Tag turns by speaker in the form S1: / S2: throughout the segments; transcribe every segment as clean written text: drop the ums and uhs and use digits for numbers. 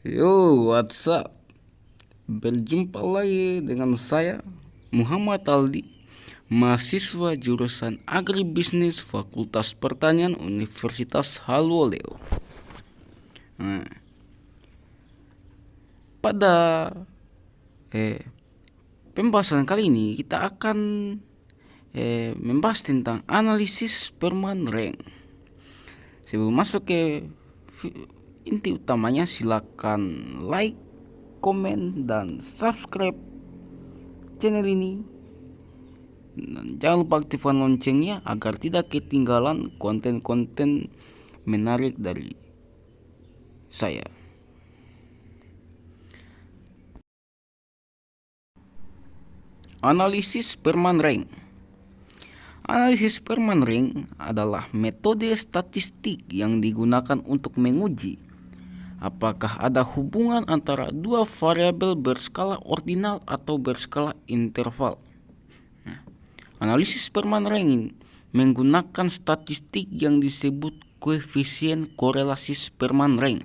S1: Yo, what's up? Berjumpa lagi dengan saya, Muhammad Aldi, mahasiswa jurusan Agribisnis Fakultas Pertanian Universitas Halwoleo. Nah, pada pembahasan kali ini kita akan membahas tentang analisis perman rank. Sebelum masuk ke inti utamanya, silakan like, komen, dan subscribe channel ini. Dan jangan lupa aktifkan loncengnya agar tidak ketinggalan konten-konten menarik dari saya. Analisis perman rank. Analisis perman rank adalah metode statistik yang digunakan untuk menguji apakah ada hubungan antara dua variabel berskala ordinal atau berskala interval. Analisis perman rank menggunakan statistik yang disebut koefisien korelasi perman rank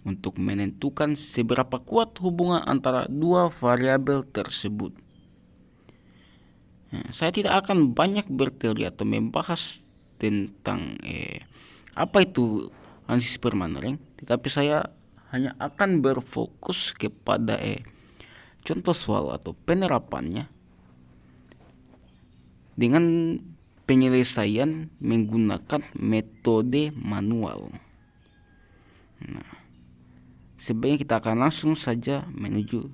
S1: untuk menentukan seberapa kuat hubungan antara dua variabel tersebut. Saya tidak akan banyak berteori atau membahas tentang apa itu analisis perman rank, tetapi saya hanya akan berfokus kepada contoh soal atau penerapannya dengan penyelesaian menggunakan metode manual. Nah, sebaiknya kita akan langsung saja menuju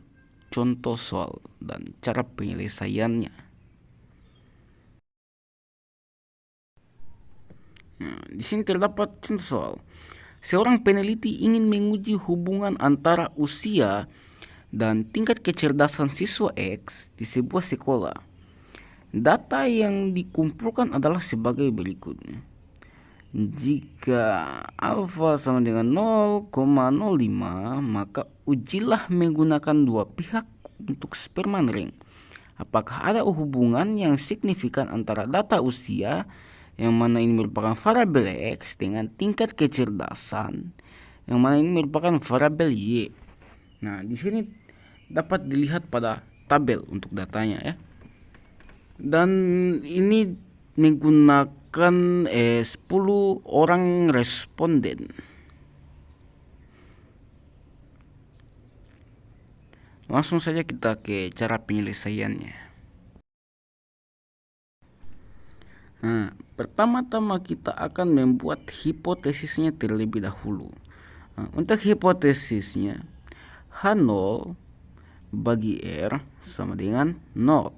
S1: contoh soal dan cara penyelesaiannya. Nah, di sini terdapat contoh soal. Seorang peneliti ingin menguji hubungan antara usia dan tingkat kecerdasan siswa X di sebuah sekolah. Data yang dikumpulkan adalah sebagai berikut. Jika alfa sama dengan 0,05, maka ujilah menggunakan dua pihak untuk perman rank. Apakah ada hubungan yang signifikan antara data usia, yang mana ini merupakan variabel X, dengan tingkat kecerdasan, yang mana ini merupakan variabel Y. Nah, di sini dapat dilihat pada tabel untuk datanya ya. Dan ini menggunakan 10 orang responden. Langsung saja kita ke cara penyelesaiannya. Nah, pertama-tama kita akan membuat hipotesisnya terlebih dahulu. Nah, untuk hipotesisnya, H0 bagi R sama dengan 0.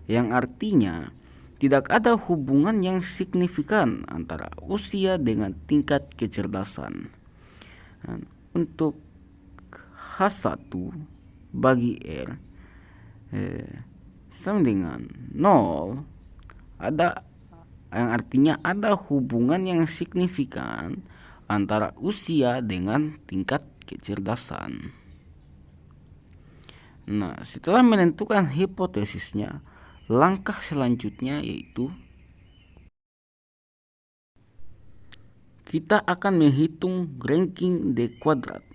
S1: Yang artinya tidak ada hubungan yang signifikan antara usia dengan tingkat kecerdasan. Untuk H1 bagi R sama dengan 0, ada yang artinya ada hubungan yang signifikan antara usia dengan tingkat kecerdasan. Nah, setelah menentukan hipotesisnya, langkah selanjutnya yaitu kita akan menghitung ranking D kuadrat.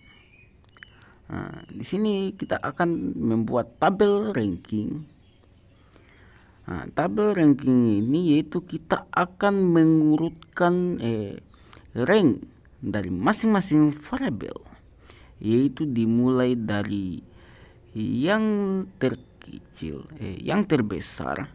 S1: Nah, di sini kita akan membuat tabel ranking. Nah, tabel ranking ini yaitu kita akan mengurutkan rank dari masing-masing variabel, yaitu dimulai dari yang terkecil, yang terbesar.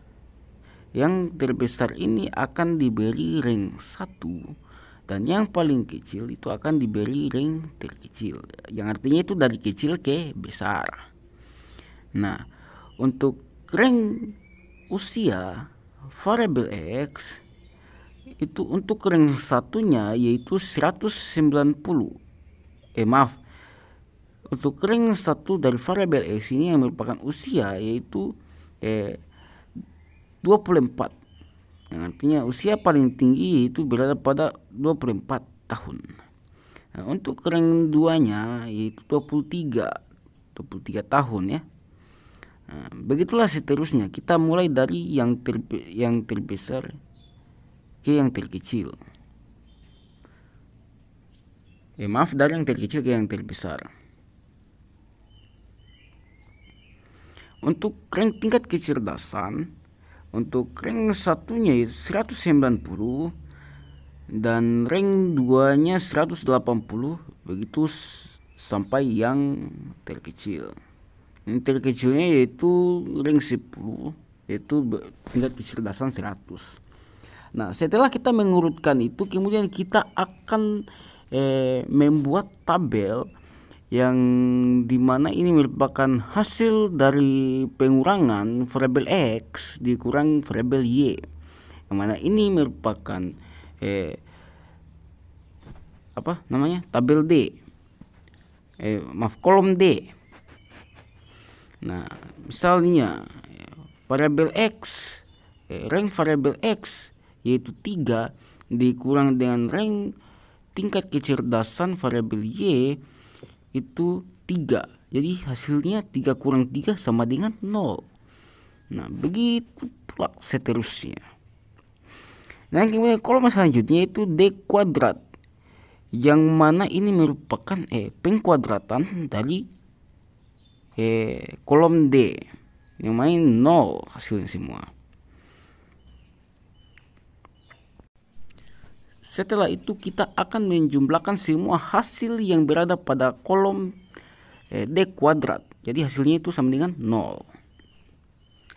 S1: Yang terbesar ini akan diberi rank 1, dan yang paling kecil itu akan diberi rank terkecil. Yang artinya itu dari kecil ke besar. Nah, untuk rank usia variabel X itu untuk rank satunya yaitu 190. Untuk rank 1 dari variabel X ini yang merupakan usia yaitu 24. Yang artinya usia paling tinggi yaitu berada pada 24 tahun. Nah, untuk rank 2-nya yaitu 23 tahun ya. Nah, begitulah seterusnya. Kita mulai dari yang terbesar ke yang terkecil. Dari yang terkecil ke yang terbesar. Untuk rank tingkat kecerdasan, untuk rank satunya 190 dan rank 2-nya 180, begitu sampai yang terkecil. Yang terkecilnya yaitu rank 10, yaitu tingkat kecerdasan 100. Nah, setelah kita mengurutkan itu, kemudian kita akan membuat tabel yang dimana ini merupakan hasil dari pengurangan variabel X dikurang variabel Y, yang mana ini merupakan tabel D, kolom D. Nah, misalnya variabel X, rank variabel X yaitu 3 dikurang dengan rank tingkat kecerdasan variabel Y itu 3. Jadi hasilnya 3 kurang 3 sama dengan 0. Nah, begitu pula seterusnya. Nah, kemudian kolom selanjutnya itu D kuadrat, yang mana ini merupakan pengkuadratan dari kolom D, yang mana 0 hasilnya semua. Setelah itu kita akan menjumlahkan semua hasil yang berada pada kolom D kuadrat. Jadi hasilnya itu sama dengan 0.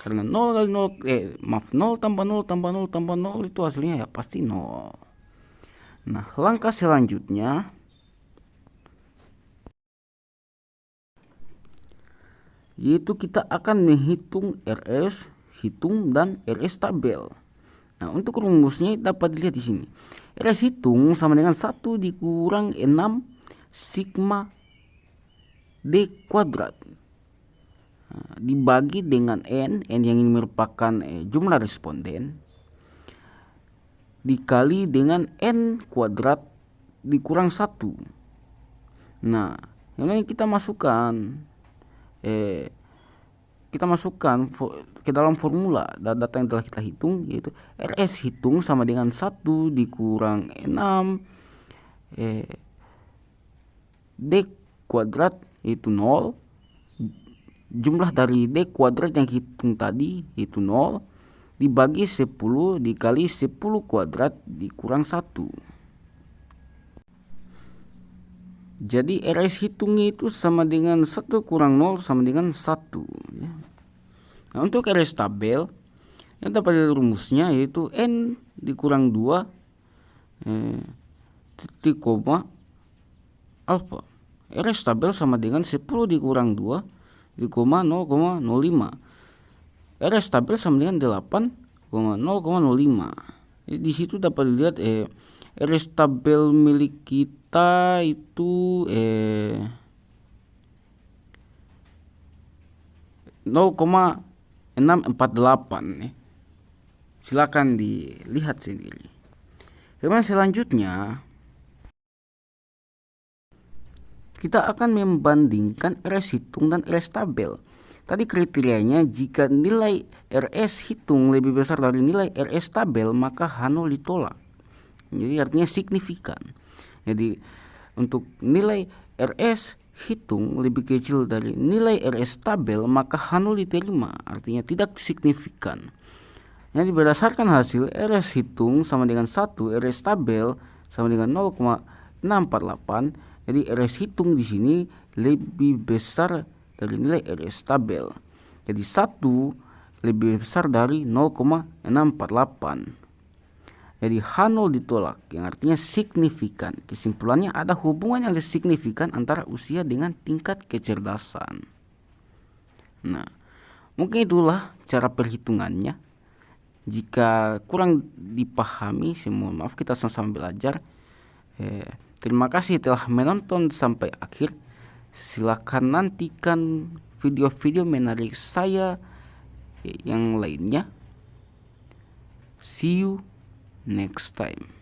S1: Karena 0 kali 0, 0 tambah 0 tambah 0 tambah 0 itu hasilnya ya pasti 0. Nah, langkah selanjutnya yaitu kita akan menghitung RS hitung dan RS tabel. Nah, untuk rumusnya dapat dilihat di sini. RS hitung sama dengan 1 dikurang 6 sigma D kuadrat. Nah, dibagi dengan N yang ini merupakan jumlah responden, dikali dengan N kuadrat dikurang 1. Nah, yang ini kita masukkan ke dalam formula data yang telah kita hitung, yaitu RS hitung sama dengan 1 dikurang 6 D kuadrat yaitu 0, jumlah dari D kuadrat yang hitung tadi yaitu 0, dibagi 10 dikali 10 kuadrat dikurang 1. Jadi RS hitungnya itu sama dengan 1 kurang 0 sama dengan 1. Nah, untuk RS tabel yang dapat dari rumusnya yaitu N dikurang 2 titik koma alfa. RS tabel sama dengan 10 dikurang 2 di koma 0,05. RS tabel sama dengan 8,0,05. Jadi di situ dapat dilihat RS tabel milik kita itu 0,648. Silakan dilihat sendiri. Kemudian selanjutnya kita akan membandingkan RS hitung dan RS tabel. Tadi kriterianya jika nilai RS hitung lebih besar dari nilai RS tabel maka H0 ditolak. Jadi artinya signifikan. Jadi untuk nilai RS hitung lebih kecil dari nilai RS tabel maka H0 diterima, artinya tidak signifikan. Jadi berdasarkan hasil RS hitung sama dengan 1, RS tabel sama dengan 0,648. Jadi RS hitung di sini lebih besar dari nilai RS tabel. Jadi 1 lebih besar dari 0,648. Jadi H0 ditolak, yang artinya signifikan. Kesimpulannya ada hubungan yang signifikan antara usia dengan tingkat kecerdasan. Nah, mungkin itulah cara perhitungannya. Jika kurang dipahami, saya mohon maaf, kita sama-sama belajar. Terima kasih telah menonton sampai akhir. Silakan nantikan video-video menarik saya yang lainnya. See you next time.